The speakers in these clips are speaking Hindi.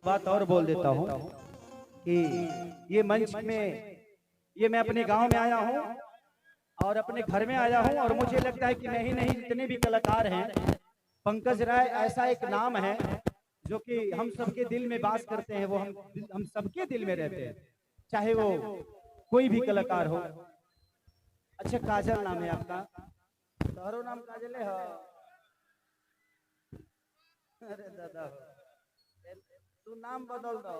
बात और बोल देता हूँ कि ये मंच में ये मैं अपने गांव में आया हूँ और अपने घर में आया हूँ और मुझे लगता है कि मैं ही नहीं जितने भी कलाकार हैं, पंकज राय ऐसा एक नाम है जो कि हम सबके दिल में वास करते हैं। वो हम सबके दिल में रहते हैं, चाहे वो कोई भी कलाकार हो। अच्छा, काजल नाम है आपका? तारो नाम काजल है? अरे दादा, तू नाम बदल दो,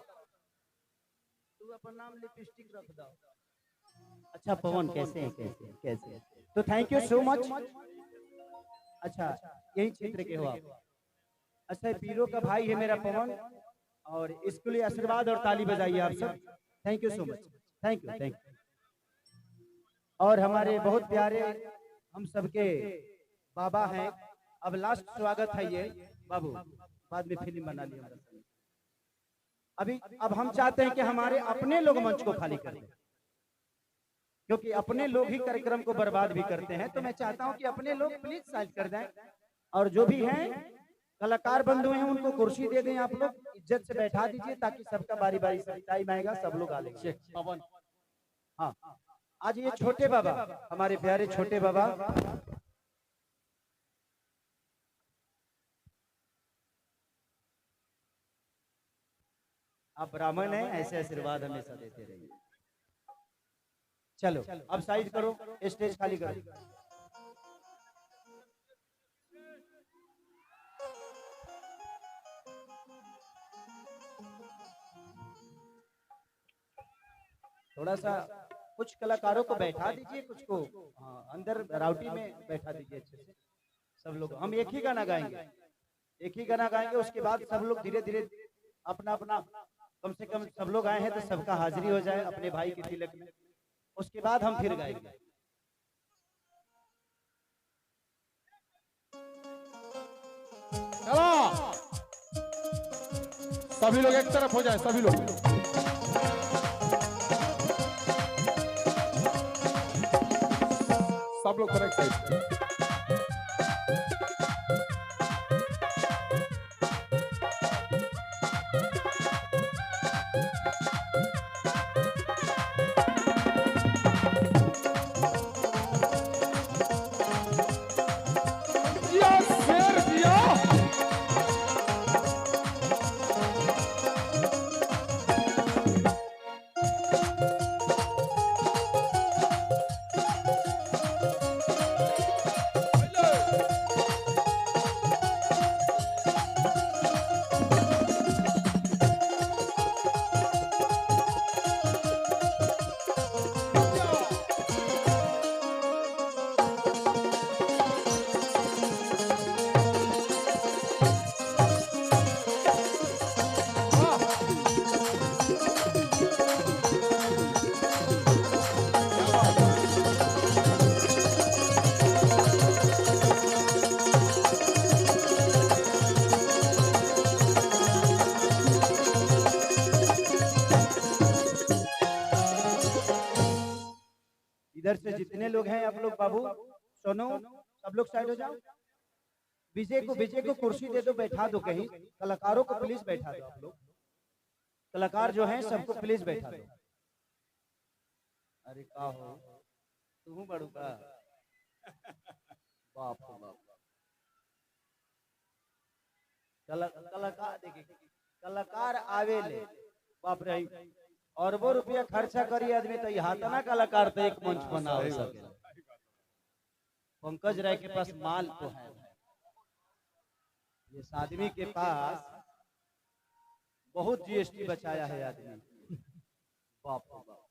तू अपन नाम लिपस्टिक रख दो। अच्छा पवन, कैसे हैं? कैसे तो थैंक यू सो मच। अच्छा, यही क्षेत्र के हो आप? अच्छा, पीरो का भाई है मेरा पवन, और इसके लिए आशीर्वाद और ताली बजाइए आप सब। Thank you so much, thank you. और हमारे बहुत प्यारे हम सबके बाबा हैं। अब लास्ट स्वागत है ये बाबू, बाद में फिल्म बना लिया अभी। अब हम चाहते हैं कि हमारे अपने लोग मंच को खाली कर दें, क्योंकि अपने लोग ही कार्यक्रम को बर्बाद भी करते हैं। तो मैं चाहता हूं कि अपने लोग प्लीज साइड कर दें, और जो भी हैं कलाकार बंधु हैं उनको कुर्सी दे दें। आप लोग इज्जत से बैठा दीजिए ताकि सबका बारी बारी से टाइम आएगा, सब लोग आ लेंगे। हाँ, आज ये छोटे बाबा, हमारे प्यारे छोटे बाबा, आप ब्राह्मण हैं, ऐसे आशीर्वाद हमेशा देते रहिए। चलो अब साइड करो, स्टेज खाली करो। थोड़ा सा कुछ कलाकारों को बैठा दीजिए, कुछ को अंदर राउटी में बैठा दीजिए अच्छे से। सब लोग हम एक ही गाना गाएंगे, एक ही गाना गाएंगे, उसके बाद सब लोग धीरे धीरे अपना अपना, कम से कम सब लोग आए हैं तो सबका हाजिरी हो जाए अपने भाई के तिलक में, उसके बाद हम फिर गाएंगे। सभी लोग एक तरफ हो जाए, सभी लोग। सब लोग करेक्ट साइड। इधर से जितने लोग हैं आप लोग, बाबू सोनू, सब लोग साइड हो जाओ। विजय को कुर्सी दे दो, बैठा दो कहीं। कलाकारों को प्लीज बैठा दो, आप लोग कलाकार जो हैं सबको प्लीज बैठा दो। अरे का हो, तू बड़ू का बाप रे बाप। कलाकार देखिए, कलाकार आवे ले बाप रे, और वो रुपया खर्चा करी आदमी तो यहाँ तना कलाकार तो एक मंच बना हो सके। पंकज राय के पास माल तो है, इस आदमी के पास बहुत जीएसटी बचाया है आदमी, बाप रे बाप।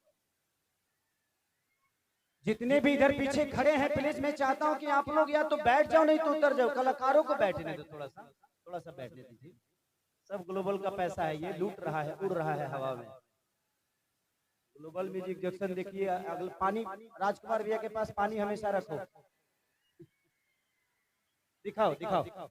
जितने भी इधर पीछे खड़े हैं प्लीज मैं चाहता हूं कि आप लोग या तो बैठ जाओ नहीं तो उतर जाओ। कलाकारों को बैठने दो, थोड़ा सा बैठने दीजिए। सब ग्लोबल का पैसा है, ये लूट रहा है, उड़ रहा है हवा में। ग्लोबल म्यूजिक जंक्शन देखिए, अगला पानी राजकुमार भैया के पास पानी हमेशा रखो। दिखाओ दिखाओ।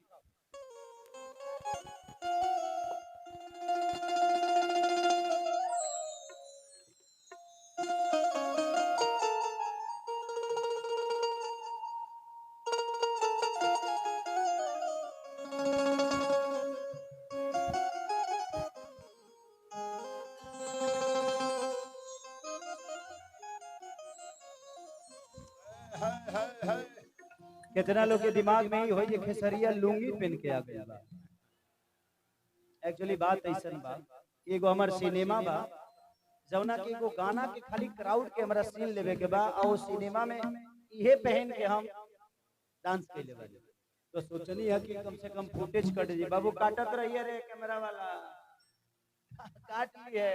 कितना लोग के दिमाग में ही हो ये खेसरिया लुंगी पहन के आ गया बा। एक्चुअली बात ऐसा बा, एगो हमार सिनेमा बा जौना के एगो गाना के खाली क्राउड के हमरा सीन लेवे के बा और सिनेमा में इहे पहन के हम डांस के लेवे। तो सोचनी है कि कम से कम फुटेज कट जी। बाबू काटत रहिए रे कैमरा वाला, काट लिए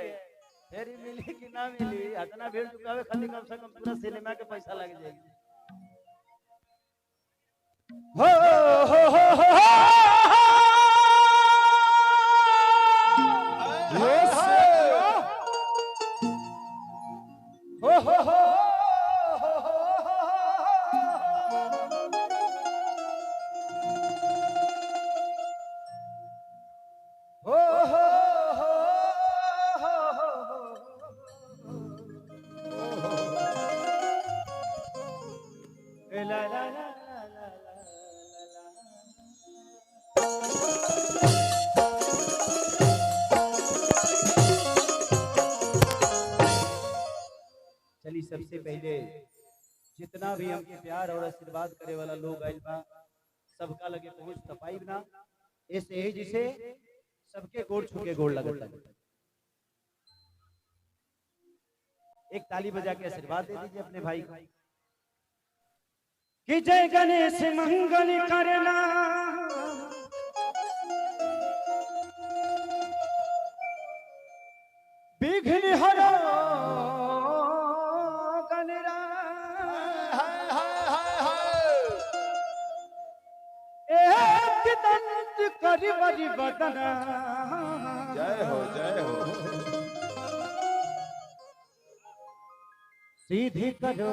फिर ही मिली कि ना मिली। इतना भीड़ चुकावे खाली कम से कम पूरा सिनेमा के पैसा लग जाएगी। हो हो हो हो हो हो हो चलिए सबसे पहले जितना भी हमके प्यार और आशीर्वाद करे वाला लोग आइल बा सबका लगे पहुंच तपाई ना ऐसे ही जिसे सबके गोड़ छू के गोड़ लगता। एक ताली बजा के आशीर्वाद दे दीजिए अपने भाई को कि जय गणेश मंगल करना विघ्न हरो करी बड़ी बदना। जय हो जय हो। सीधी करो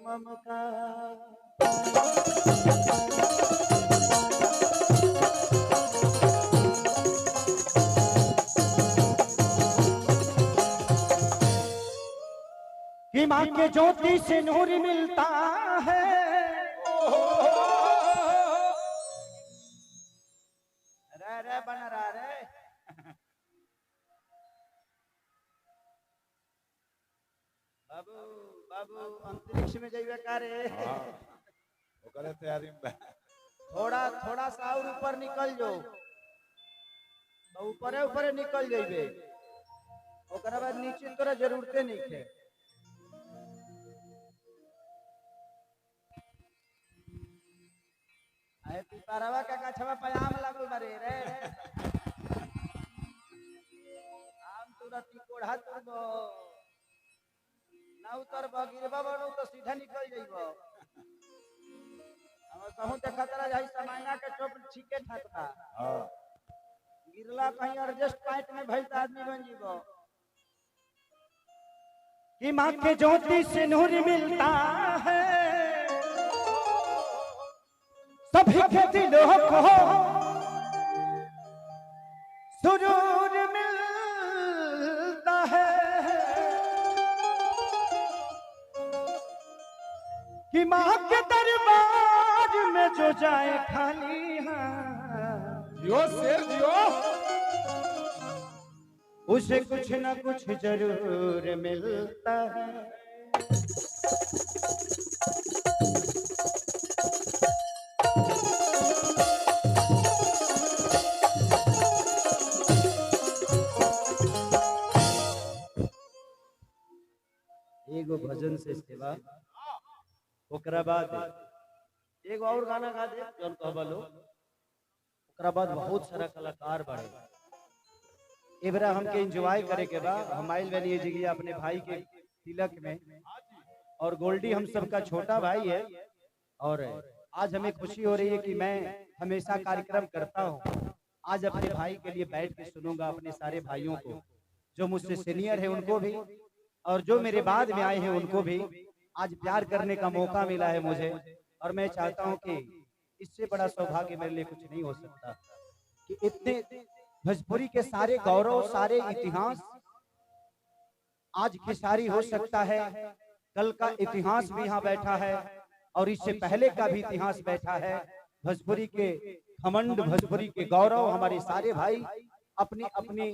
ममता कि माँ के ज्योति से नूर मिलता है। रे बना रहा रे बाबू बाबू अंतरिक्ष में जाइए का रे। ओकरे तैयारी में थोड़ा थोड़ा सा और ऊपर निकल जो, ऊपरे ऊपरे निकल जाइए ओकरा बाद नीचे तोरा जरूरते नहीं है। आए पिपरवा का गछवा पे आम लागल बारे रे आम तुरंत कोढ़ा तुरबो ना उतरबो गिरबो बनो तो सीधा निकल जाइबो। हम कहूं देखा तरा जाई समांगा के चोप ठीके ठाक बा। हां गिरला कहीं एडजस्ट पॉइंट में भइल त आदमी बन जीबो। कि मां के ज्योति से नूर मिलता है सभी के दिलों को सुरूर मिलता है। कि माँ के दरबार में जो जाए खाली हाथ जियो शेर जियो उसे कुछ ना कुछ जरूर मिलता है। एगो भजन से सेवा ओकरा बाद एगो और गाना गा दे जौन कहबा लो। ओकरा बाद बहुत सारा कलाकार बड़े एबरा हमके एंजॉय करे के बा। हम आइल बनी जगह अपने भाई के तिलक में और गोल्डी हम सबका छोटा भाई है और आज हमें खुशी हो रही है कि मैं हमेशा कार्यक्रम करता हूँ। आज अपने भाई के लिए बैठ के सुनूंगा अपने सारे भाइयों को जो मुझसे सीनियर है उनको भी और जो मेरे बाद में आए हैं उनको भी आज प्यार करने का मौका मिला है मुझे। और मैं चाहता हूं कि इससे बड़ा सौभाग्य मेरे लिए कुछ नहीं हो सकता कि इतने भोजपुरी के सारे गौरव सारे इतिहास आज खेसारी हो सकता है। कल का इतिहास भी यहाँ बैठा है और इससे पहले का भी इतिहास बैठा है। भोजपुरी के घमंड भोजपुरी के गौरव हमारे सारे भाई अपनी अपनी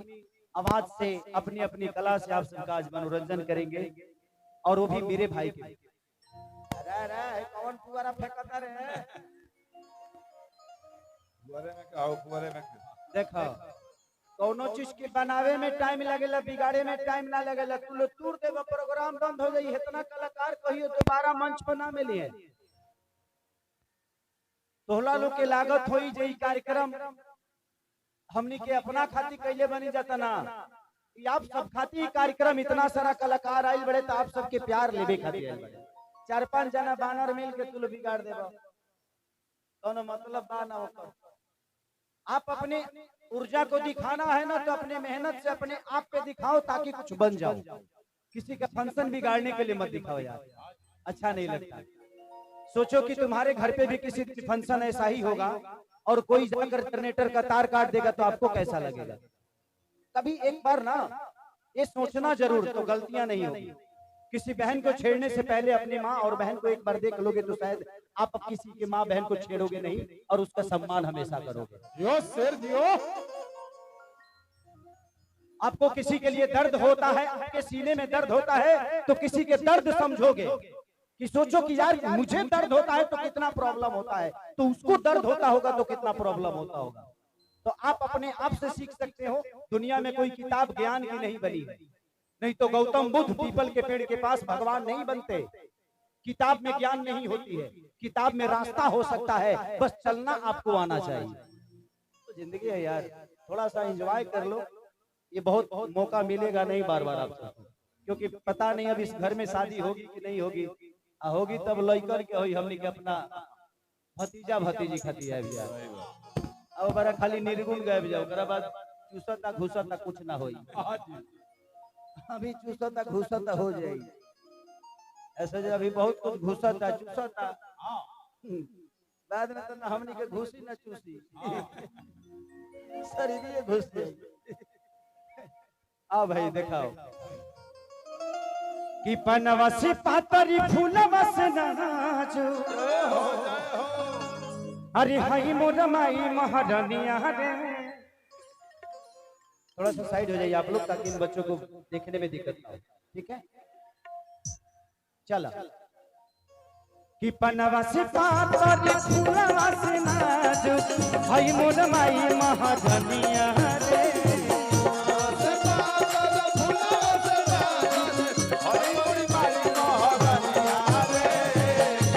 आवाज से अपनी अपनी कला से आप सबका आज मनोरंजन करेंगे और वो भी मेरे भाई के। अरे कौन पुआरा फेंकता रे? पुअरे में का हो, पुअरे में का? देखो कौनो चीज के बनावे में टाइम लगेला, बिगाड़े में टाइम ना लगेला। तू लोग तूर देगा, प्रोग्राम बंद हो जाई। इतना कलाकार कहियो दोबारा मंच पर ना मिलिए। तोहला लोग के लागत होई जे ई कार्यक्रम हमनी के अपना खातिर कैले बनी जाता ना, कि आप सब खातिर ई कार्यक्रम इतना सारा कलाकार आइल बड़े, तो आप सबके प्यार लेबे खातिर आइल बड़े। 4-5 जना बानर मिल के तू लोग बिगाड़ देबो, कोनो मतलब बा ना ओकर। आप अपने ऊर्जा को दिखाना है ना, तो अपने मेहनत से अपने आप पे दिखाओ ताकि कुछ बन जाओ। किसी का फंक्शन बिगाड़ने के लिए मत दिखाओ यार, अच्छा नहीं लगता। सोचो कि तुम्हारे घर पे भी किसी फंक्शन ऐसा ही होगा और कोई जाकर जनरेटर का तार काट देगा, तो आपको कैसा लगेगा? कभी एक बार ना ये सोचना जरूर, तो गलतियां नहीं होगी। किसी बहन को छेड़ने से पहले अपनी माँ और बहन को एक बार देख लोगे, तो शायद आप किसी की माँ बहन को छेड़ोगे नहीं और उसका सम्मान हमेशा करोगे। जियो शेर जियो। आपको किसी के लिए दर्द होता है, आपके सीने में दर्द होता है, तो किसी के दर्द समझोगे। कि सोचो कि यार मुझे दर्द होता है तो कितना प्रॉब्लम होता है, तो उसको दर्द होता होगा तो कितना प्रॉब्लम होता होगा। तो आप अपने आप से सीख सकते हो। दुनिया में कोई किताब ज्ञान की नहीं बनी है, नहीं तो गौतम बुद्ध पीपल के पेड़ के पास भगवान नहीं बनते। किताब में ज्ञान नहीं होती है, किताब में रास्ता हो सकता है, बस चलना आपको आना चाहिए। तो जिंदगी है यार, थोड़ा सा एंजॉय कर लो। ये बहुत मौका मिलेगा नहीं बार बार आपको, क्योंकि पता नहीं अब इस घर में शादी होगी कि नहीं होगी। होगी तब लइकर के होई, हमनी के अपना भतीजा भतीजी खाती है भैया। अब बड़ा खाली निर्गुण गायब जाओ, ओकरा बाद चूसता घुसता कुछ ना होई। अभी चूसता घुसता हो जाई, ऐसे जो अभी बहुत कुछ घुसता चूसता, बाद में तो ना हमनी के घुसी ना चूसी, शरीर घुस जाई। आ भाई दिखाओ कि पनवा से पातरी फूलवा से नाजो, अरे हाई मोर माई महारानिया रे। थोड़ा सा साइड हो जाइए आप लोग, ताकि इन बच्चों को देखने में दिक्कत ना हो, ठीक है? चला कि पनवा से पातरी फूलवा से नाजो, हाई मोर माई महारानिया रे।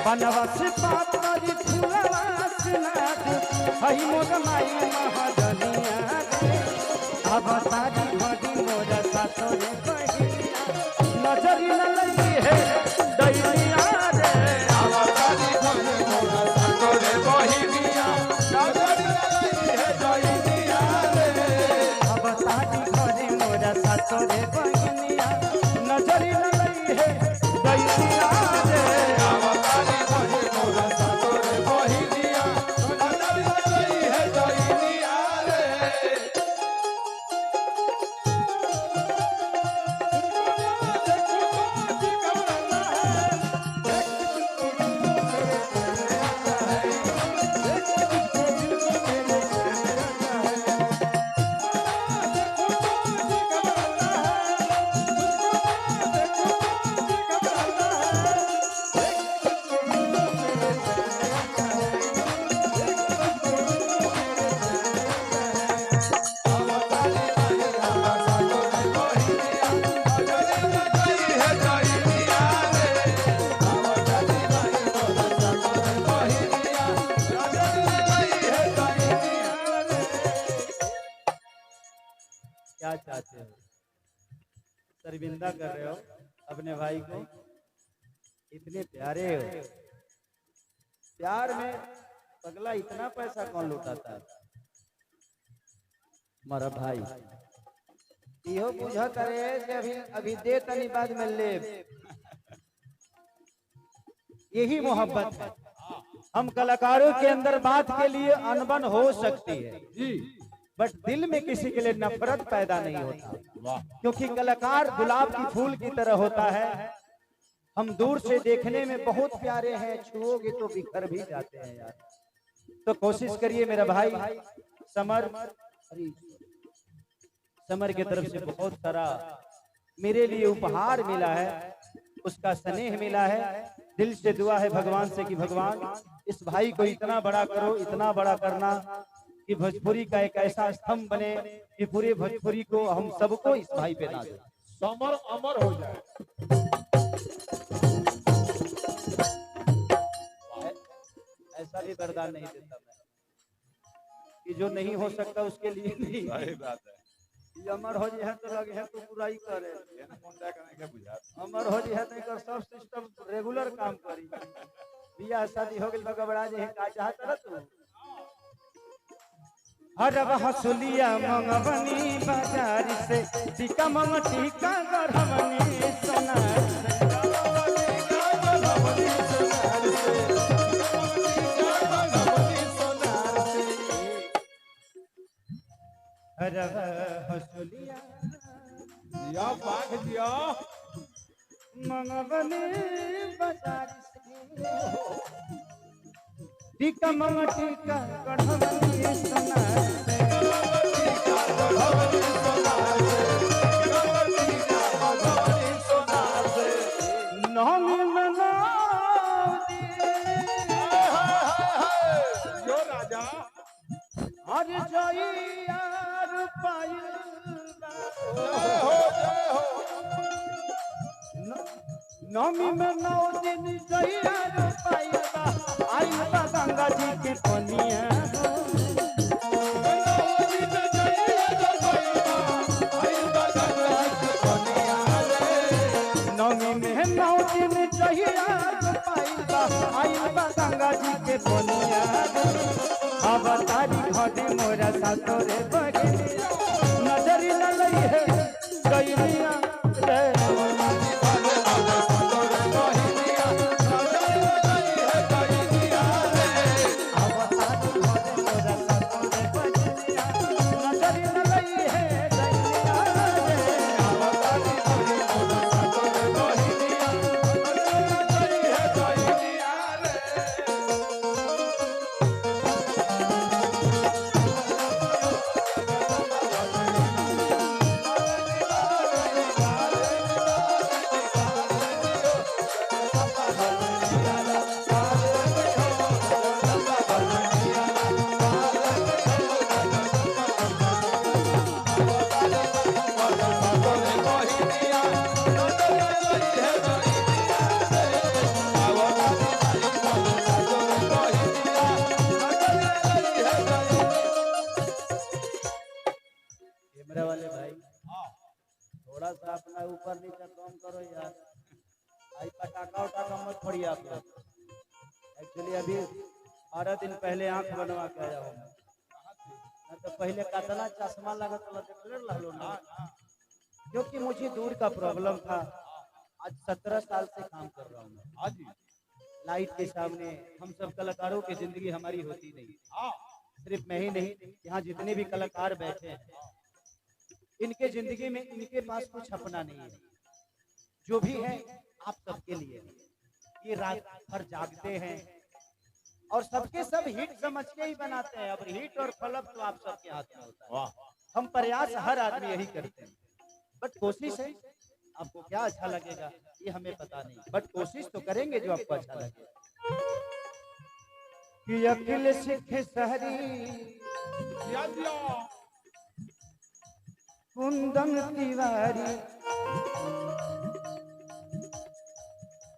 बनवा से पातरी फूलवा से नाजो, हई मोर माई महारानिया रे। अब तारी घड़ी मोर सासुरे बहिनिया, नजर न लगी है दैनिया रे। अब तारी घड़ी मोर सासुरे बहिनिया, नजर न लगी है दैनिया रे। अब तारी घड़ी मोर सासुरे बहिनिया, नजर न लगी है दैनिया रे। क्या चाहते हो? शर्मिंदा कर रहे हो अपने भाई को? इतने प्यारे हो। प्यार में पगला इतना पैसा कौन लुटाता है? हमारा भाई इहो बुझा करे कि अभी दे तनी बाद में ले। यही मोहब्बत है। हम कलाकारों के अंदर बात के लिए अनबन हो सकती है जी, बट दिल में किसी के लिए नफरत पैदा नहीं होता, क्योंकि कलाकार गुलाब की फूल की तरह होता है। हम दूर से देखने में बहुत प्यारे हैं, छुओगे तो बिखर भी जाते हैं यार। तो कोशिश करिए मेरा भाई समर की तरफ से बहुत सारा मेरे लिए उपहार मिला है, उसका स्नेह मिला है। दिल से दुआ है भगवान से कि भगवान इस भाई को इतना बड़ा करो, इतना बड़ा करना कि भोजपुरी का एक ऐसा स्तंभ बने कि पूरे भोजपुरी को हम सबको इस भाई पे नाज समर अमर हो जाए। ऐसा भी वरदान नहीं देता मैं कि जो नहीं हो सकता उसके लिए नहीं। सही बात है। ये अमर हो जी है तो लगे है तो बुराई करे, ये ना मुंडा करने के बुझा। अमर हो जी है तो एकर सब सिस्टम रेगुलर काम करी। बियाह शादी हो गइल बगबड़ा जे है का चाहत रह तू। हरब हसुलिया मंगवनी बाजार से टीका मंग टीका गढ़वनी सोनार से। हरब हसुलिया दिया बाघ दिया मंगवनी बाजार से टीका मंग टीका गढ़वनी सोनार से। नौमी मनाओ जो राजा हर जइयार पायदा नौमी में 9 दिन जइयार पायदा आई बा गंगा जी के पनिया नौमी में 9 दिन जइयार पायदा आई बा गंगा जी के पनिया अब तारी घटे मोरा सातोरे बगलिया नजरी न लई है गइलिया रे अब तारी घटे मोरा सातोरे बगलिया नजरी न लई है गइलिया रे अब तारी घटे मोरा सातोरे बगलिया नजरी न लई है गइलिया रे। कैमरा वाले भाई थोड़ा सा अपना ऊपर नीचे कम करो यार। आई पटाखा उटाखा मत फोड़िए आप लोग। एक्चुअली अभी 12 दिन पहले आंख बनवा के आया हूँ ना, तो पहले कतना चश्मा लगत रहलो ना, क्योंकि मुझे दूर का प्रॉब्लम था। आज 17 साल से काम कर रहा हूँ मैं। आज लाइट के सामने हम सब कलाकारों की जिंदगी हमारी होती नहीं, सिर्फ मैं ही नहीं, यहाँ जितने भी कलाकार बैठे हैं इनके जिंदगी में इनके पास कुछ अपना नहीं है। जो भी है आप सबके लिए है। ये रात भर जागते हैं और सबके सब हिट समझ के ही बनाते हैं। अब हिट और फ्लॉप तो आप सबके हाथ में होता है। वाह हम प्रयास हर आदमी यही करते हैं, बट कोशिश है आपको क्या अच्छा लगेगा ये हमें पता नहीं, बट कोशिश तो करेंगे जो आपको अच्छा लगे। कि अखिल सिख सहरी दिया दिया कुंदन तिवारी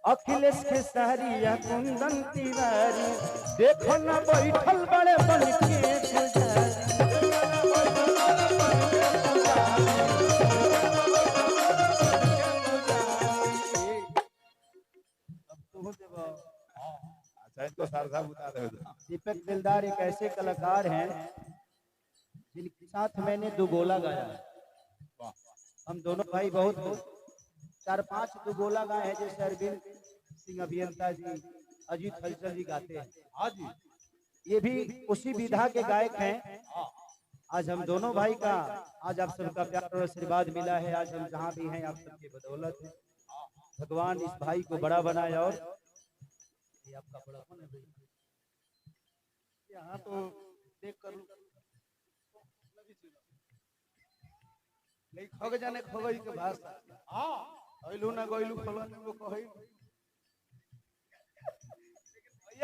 अखिलेश के सहरिया कुंदन तिवारी देखो ना बैठल बड़े बन के पुजारी। अच्छा इनको सरसा बुता दे। दीपक दिलदार एक ऐसे कलाकार हैं जिनके साथ मैंने दुगोला गाया है। हम दोनों भाई बहुत 4-5 दुगोला गाए हैं, जैसे अरविंद सिंह अभियंता जी, अजीत हलचल जी गाते हैं। हाँ जी ये भी उसी विधा के गायक हैं। आज हम दोनों भाई का आज आप सबका प्यार और आशीर्वाद मिला है। आज हम जहाँ भी हैं आप सबकी बदौलत है। भगवान इस भाई को बड़ा बनाए और ये आपका बड़ापन है भाई। यहाँ तो देख कर नहीं खग जाने खगई के भाषा हाँ गइलू ना गइलू फलन वो कहई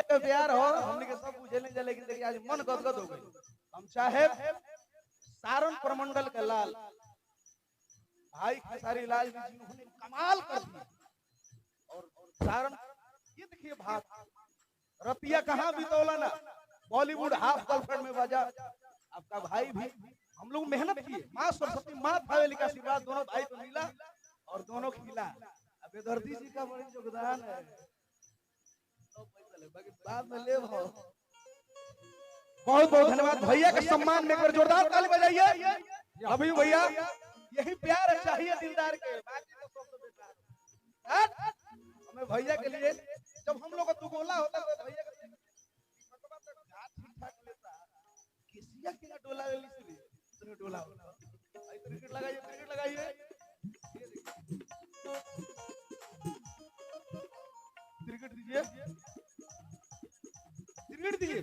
ये तो प्यार हो हमने के सब बुझे नहीं लेकिन देखिए आज मन गदगद हो गई। हम चाहे सारण प्रमंडल के लाल भाई खेसारी लाल जी जिन्होंने कमाल कर दिया और सारण ये देखिए भात रतिया कहाँ बितौला ना बॉलीवुड हाफ गर्लफ्रेंड में बजा आपका भाई भी हम लोग मेहनत किए माँ सरस्वती माँ भावेली का आशीर्वाद दोनों भाई को मिला और दोनों खिला। अब बेदर्दी जी का बड़ी योगदान है बाद में ले बहुत बहुत धन्यवाद भैया के सम्मान में एक बार जोरदार ताली बजाइए। अभी भैया यही प्यार चाहिए दिलदार के बाकी तो सब तो बेकार हमें भैया के लिए जब हम लोग का दुगोला होता है तो भैया का ठीक ठाक लेता किसिया के डोला ले ली इतने डोला होता क्रिकेट लगाइए क्रिकेट दीजिए क्रिकेट दीजिए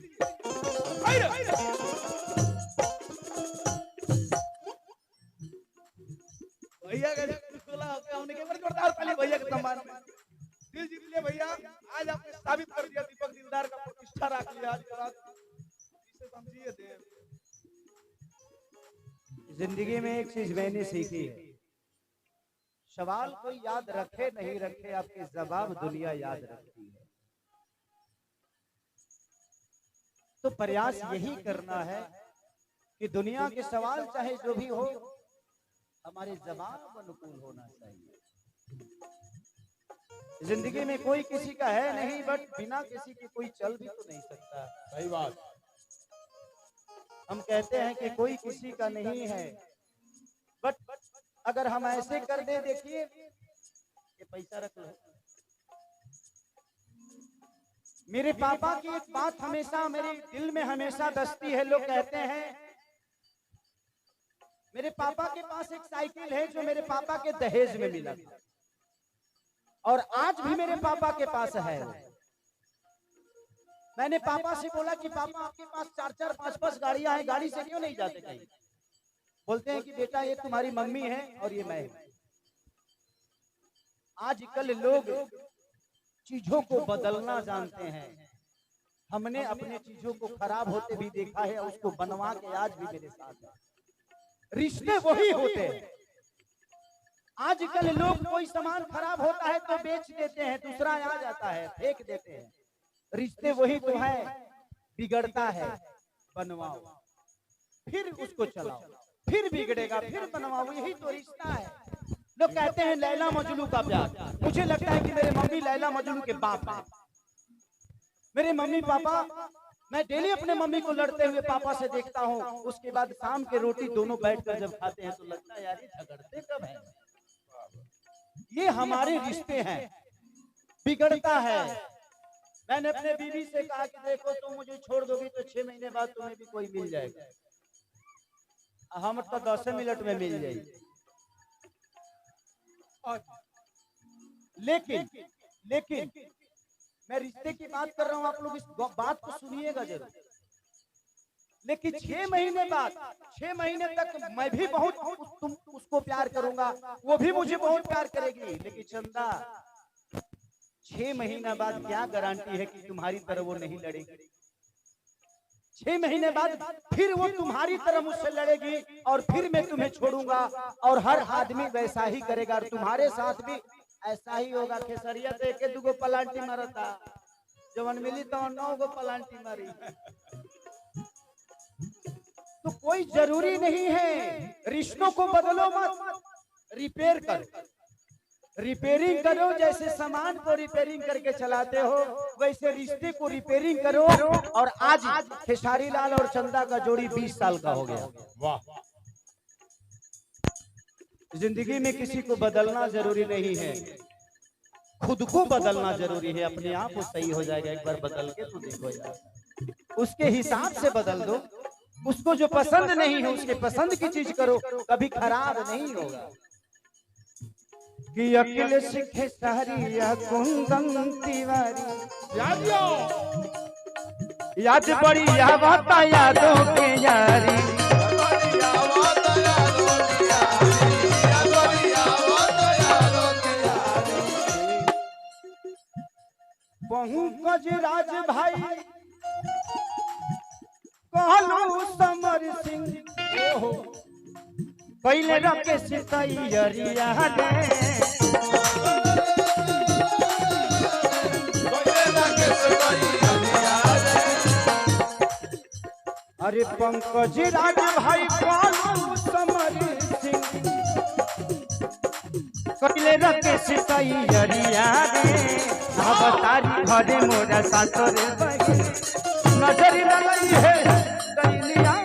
भैया का डोला होता हमने के बार जोरदार ताली भैया के सम्मान में दिल जीत लिए भैया। आज आपने साबित कर दिया दीपक दिलदार का प्रतिष्ठा रख लिया आज का इसे समझिए देव। जिंदगी में एक चीज मैंने सीखी है, सवाल कोई याद रखे नहीं रखे आपके जवाब दुनिया याद रखती है। तो प्रयास यही करना है कि दुनिया के सवाल चाहे जो भी हो हमारे जवाब अनुकूल होना चाहिए। जिंदगी में कोई किसी का है नहीं बट बिना किसी के कोई चल भी तो नहीं सकता। सही बात। हम कहते हैं कि कोई किसी का नहीं है बट अगर हम ऐसे कर दे देखिए ये पैसा रख लो। मेरे पापा की एक बात हमेशा मेरे दिल में हमेशा बसती है। लोग कहते हैं मेरे पापा के पास एक साइकिल है जो मेरे पापा के दहेज में मिला था और आज भी मेरे पापा के पास है। मैंने पापा से बोला कि पापा आपके पास 4-4 5-5 गाड़ियां हैं, गाड़ी से क्यों नहीं जाते कहीं? बोलते हैं कि बेटा ये तुम्हारी मम्मी है और ये मैं। आजकल लोग चीजों को बदलना जानते हैं। हमने अपने चीजों को खराब होते भी देखा है, उसको बनवा के आज भी मेरे साथ है। रिश्ते वही होते हैं। आजकल लोग कोई सामान खराब होता है तो बेच देते हैं, दूसरा आ जाता है फेंक देते हैं। रिश्ते वही तो है, बिगड़ता है बनवाओ फिर उसको चलाओ, फिर बिगड़ेगा फिर बनवाओ, यही तो रिश्ता है। लोग कहते हैं लैला मजनू का प्यार। मुझे लगता है कि मेरे मम्मी लैला मजनू के बाप हैं। मेरे मम्मी पापा, मैं डेली अपने मम्मी को लड़ते हुए पापा से देखता हूँ। उसके बाद शाम के रोटी दोनों बैठकर जब खाते हैं तो लगता है यार ये झगड़ते कब है। ये हमारे रिश्ते हैं, बिगड़ता है। मैंने अपने बीवी से कहा कि देखो तुम मुझे छोड़ दोगी तो 6 महीने बाद तुम्हें भी कोई मिल जाएगा, हम तो 10 मिनट में मिल जाएगी। लेकिन मैं रिश्ते की बात कर रहा हूँ, आप लोग इस बात को सुनिएगा जरूर। लेकिन 6 महीने बाद, 6 महीने तक मैं भी बहुत उसको प्यार करूंगा, वो भी मुझे बहुत प्यार करेगी। लेकिन चंदा 6 महीना बाद क्या गारंटी है कि तुम्हारी तरह वो नहीं लड़ेगी? 6 महीने बाद फिर वो तुम्हारी तरह मुझसे लड़ेगी और फिर मैं तुम्हें छोड़ूंगा। और हर आदमी वैसा ही करेगा और तुम्हारे साथ भी ऐसा ही होगा। खेसरिया तो 1-2 पलांटी मारता, जवन मिली तो 9 पलांटी मारी। तो कोई जरूरी नहीं है, रिश्तों को बदलो मत, रिपेयर करो, रिपेयरिंग करो। जैसे सामान को रिपेयरिंग करके चलाते हो वैसे रिश्ते को रिपेयरिंग करो। और आज खेसारी लाल और चंदा का जोड़ी 20 साल का हो गया। वाह। जिंदगी में किसी को बदलना जरूरी नहीं है, खुद को बदलना जरूरी है। अपने आप वो सही हो जाएगा, एक बार बदल के तो देखो यार, उसके हिसाब से बदल दो। उसको जो पसंद नहीं है उसके पसंद की चीज करो, कभी खराब नहीं होगा। कि अकेले सीखे सारी या कुंदन तिवारी याद बड़ी आवत यादों के यारी। पंकज राज भाई कहलू समर सिंह पहले रखे तैयारिया रे अरे पंकज राज भाई कहलू समर सिंह पहले रखे तैयारिया रे अब तारी घरे मोरा सासरे नजर लगी है दैनिया